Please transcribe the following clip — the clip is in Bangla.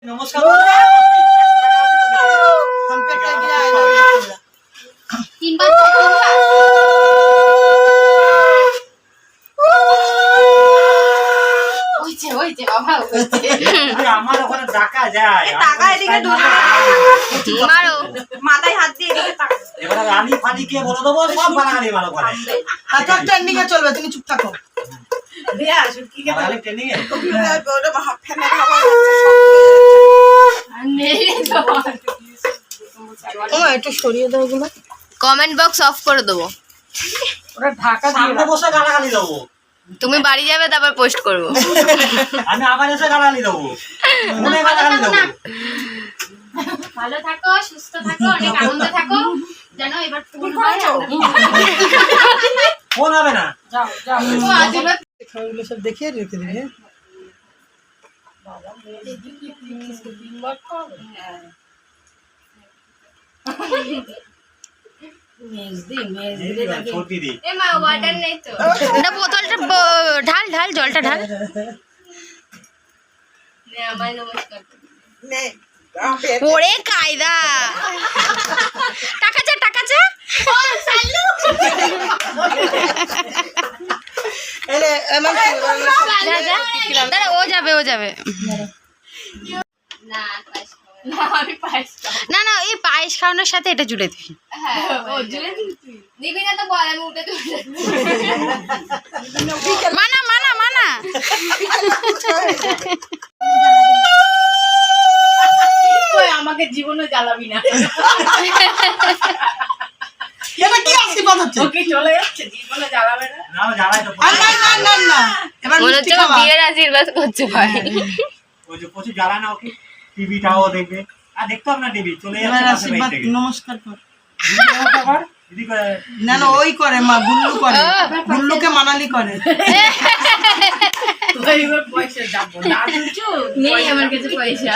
নমস্কার আমার ওখানে টাকা যায় টাকা এদিকে মারো মাথায় হাত দিয়ে এদিকে টাকা এবারে রানী ফানি কে বলে দেবো সব বানাগাড়ি ভালো করে হাজার ট্রেন্ডিং এ চলবে, তুমি চুপ থাকো। দিয়া শুকি কে বাঙালি ট্রেনিং এ ওটা ফ্যানের হাওয়া তোমার একটু সরিয়ে দাও গুলো। কমেন্ট বক্স অফ করে দেবো। ওরা ঢাকা দিয়ে সামনে বসে গালাগালি দেবো তুমি বাড়ি যাবে তারপর পোস্ট করবো। আমি আবার এসে গালাগালি দেবো মনে গালাগালি দেবো ভালো থাকো, সুস্থ থাকো, অনেক আনন্দে থাকো, যেন এবার ফোন হয় ফোন হবে না যাও যাও আমরা এগুলো সব দেখিয়ে রেখে দিবি। ছোটি দি এ মা ওয়াটার নেই তো। না বোতলটা ঢাল ঢাল জলটা ঢাল। নে আমায় নমস্কার করো। নে ওরে কায়দা টাকা চা টাকা চা। এলে এমন যা যা দাঁড়া, ও যাবে ও যাবে। না পায়েস খাবো না, আমি পায়েস খাবো। না না এই পায়েস খাওয়ানোর সাথে এটা জুড়ে দিবি। হ্যাঁ ও জুড়ে দিবি দিবি না তো বল, আমি উঠে তুলে মানা মানা মানা। আমাকে জীবনে জ্বালাবি না। এটা কি আশীর্বাদ হচ্ছে? ওকে চলে যাচ্ছে জীবনে জ্বালাবে না না জ্বালাই তো না না না না এবার মনে মিষ্টি হচ্ছে খাওয়া। বিয়ের আশীর্বাদ করছে ভাই। ওই যে প্রচুর জ্বালায় না ওকে টিভিটাও দেখবে আর দেখতে হবে না টিভি চলে এবার যাচ্ছে পাশে আশীর্বাদ বাড়ি থেকে নমস্কার কর। দিদি করে না না ওই করে মা, গুল্লু করে, গুল্লুকে মানালি করে। এবার পয়সা যাবো না নেই আমার কাছে পয়সা।